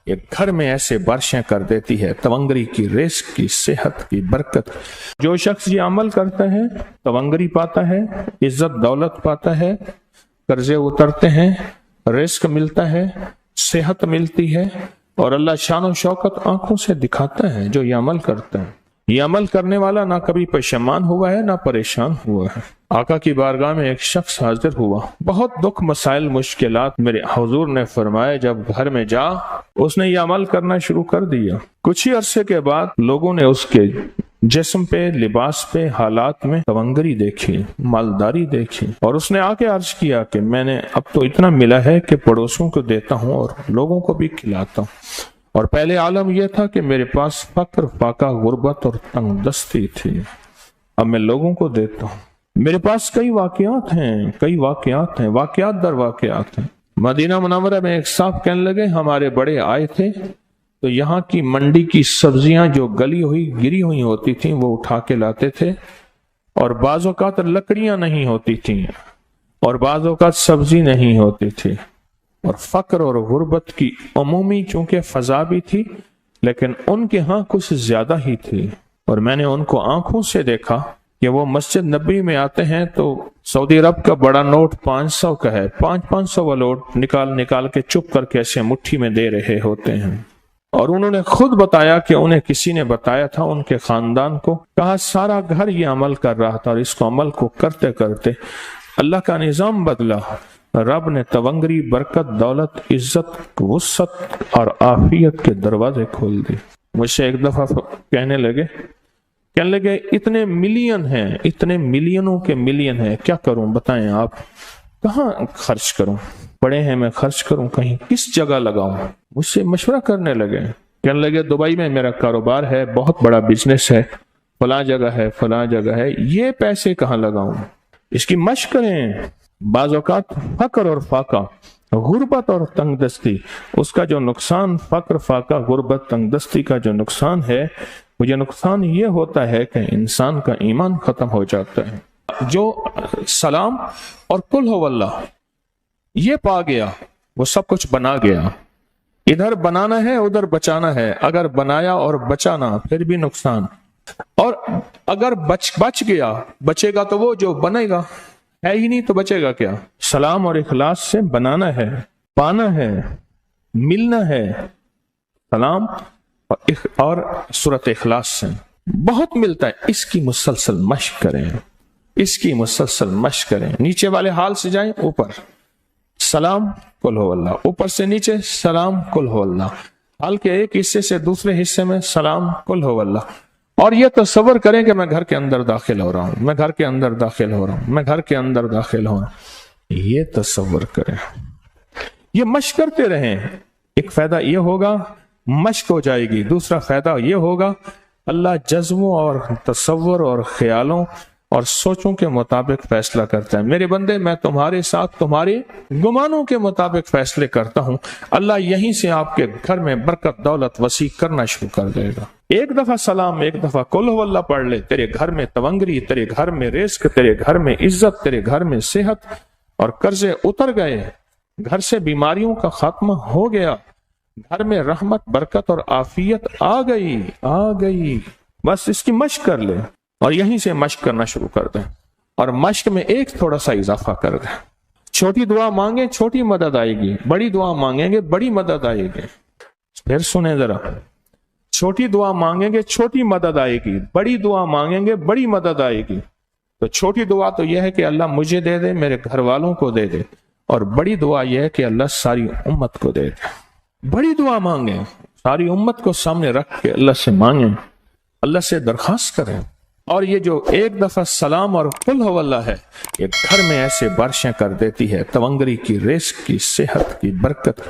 एक घर में ऐसे बारिशें कर देती है, तवंगरी की रिस्क की, सेहत की, बरकत। जो शख्स ये अमल करता है तवंगरी पाता है, इज्जत दौलत पाता है, कर्जे उतरते हैं, रिस्क मिलता है, सेहत मिलती है, और अल्लाह शान और शौकत आंखों से दिखाता है जो ये अमल करता है। ये अमल करने वाला ना कभी परेशान हुआ है ना परेशान हुआ है। आका की बारगाह में एक शख्स हाजिर हुआ, बहुत दुख मसाइल मुश्किलात। मेरे हुजूर ने फरमाया जब घर में जा, उसने ये अमल करना शुरू कर दिया। कुछ ही अरसे के बाद लोगों ने उसके जिस्म पे, लिबास पे, हालात में तवंगरी देखी, मालदारी देखी, और उसने आके अर्ज किया कि मैंने अब तो इतना मिला है कि पड़ोसियों को देता हूँ और लोगों को भी खिलाता हूँ। और पहले आलम यह था कि मेरे पास फक्र, फाका, गुर्बत और तंगदस्ती थी, अब मैं लोगों को देता हूँ। मेरे पास कई वाकयात हैं, वाकयात दर वाकयात हैं। मदीना मुनव्वरा में एक साहब कहने लगे हमारे बड़े आए थे तो यहाँ की मंडी की सब्जियां जो गली हुई गिरी हुई होती थी वो उठा के लाते थे, और बाज़ औक़ात लकड़ियां नहीं होती थी, और बाज़ औक़ात सब्जी नहीं होती थी, और फक्र और गुर्बत की अमूमी चूंकि फजा भी थी लेकिन उनके यहाँ कुछ ज्यादा ही थी। और मैंने उनको आंखों से देखा कि वो मस्जिद नबी में आते हैं तो सऊदी अरब का बड़ा नोट 500 का है, 500 वाला नोट निकाल के चुप करके ऐसे मुट्ठी में दे रहे होते हैं। और उन्होंने खुद बताया कि उन्हें किसी ने बताया था, उनके खानदान को कहा सारा घर ये अमल कर रहा था, और इसको अमल को करते करते अल्लाह का निजाम बदला। रब ने तवंगरी, बरकत, दौलत, इज्जत, वुसअत और आफियत के दरवाजे खोल दिए। मुझसे एक दफा कहने लगे इतने मिलियन हैं, इतने मिलियनों के मिलियन हैं, क्या करूं बताएं आप, कहाँ खर्च करूं, पड़े हैं मैं खर्च करूं कहीं, किस जगह लगाऊं। मुझसे मशवरा करने लगे, कहने लगे दुबई में मेरा कारोबार है, बहुत बड़ा बिजनेस है, फलां जगह है, ये पैसे कहाँ लगाऊं, इसकी मशक करें। बाज़ औक़ात फक्र और फाका, गुर्बत और तंगदस्ती, उसका जो नुकसान, फक्र, फाका, गुर्बत, तंगदस्ती का जो नुकसान है, वो ये नुकसान ये होता है कि इंसान का ईमान खत्म हो जाता है। जो सलाम और कुल हो वल्लाह ये पा गया वो सब कुछ बना गया। इधर बनाना है उधर बचाना है, अगर बनाया और बचाना फिर भी नुकसान, और अगर बच गया, बचेगा तो वो जो बनेगा, है ही नहीं तो बचेगा क्या। सलाम और इखलास से बनाना है, पाना है, मिलना है। सलाम और सूरत इखलास से बहुत मिलता है। इसकी मुसलसल मश्क करें, इसकी मुसलसल मश्क करें। नीचे वाले हाल से जाएं ऊपर, सलाम कुल हो अल्लाह, ऊपर से नीचे सलाम कुल हो अल्लाह, हाल के एक हिस्से से दूसरे हिस्से में सलाम कुल हो अल्लाह। और ये तसव्वुर करें कि मैं घर के अंदर दाखिल हो रहा हूं, मैं घर के अंदर दाखिल हो रहा हूं, मैं घर के अंदर दाखिल हो रहा हूं, ये तसव्वुर करें, ये मश्क करते रहें। एक फायदा ये होगा, मश्क हो जाएगी। दूसरा फायदा ये होगा, अल्लाह जज्बों और तसव्वुर और ख्यालों और सोचों के मुताबिक फैसला करता है। मेरे बंदे, मैं तुम्हारे साथ तुम्हारे गुमानों के मुताबिक फैसले करता हूं। अल्लाह यहीं से आपके घर में बरकत, दौलत वसी करना शुरू कर देगा। एक दफा सलाम, एक दफा कुल हु अल्लाह पढ़ ले, तेरे घर में तवंगरी, तेरे घर में रिस्क, तेरे घर में इज्जत, तेरे घर में सेहत, और कर्जे उतर गए, घर से बीमारियों का खात्मा हो गया, घर में रहमत, बरकत और आफियत आ गई। बस इसकी मश्क कर ले, और यहीं से मश्क करना शुरू कर दें, और मश्क में एक थोड़ा सा इजाफा कर दें। छोटी दुआ मांगे, छोटी मदद आएगी, बड़ी दुआ मांगेंगे, बड़ी मदद आएगी। फिर सुने जरा, छोटी दुआ मांगेंगे, छोटी मदद आएगी, बड़ी दुआ मांगेंगे, बड़ी मदद आएगी। तो छोटी दुआ तो यह है कि अल्लाह मुझे दे दे, मेरे घर वालों को दे दे, और बड़ी दुआ यह है कि अल्लाह सारी उम्मत को दे दे। बड़ी दुआ मांगे, सारी उम्मत को सामने रख के अल्लाह से मांगे, अल्लाह से दरखास्त करें। और ये जो एक दफा सलाम और कुल हु अल्लाह है, ये घर में ऐसे बारिशें कर देती है, तवंगरी की, रिस्क की, सेहत की, बरकत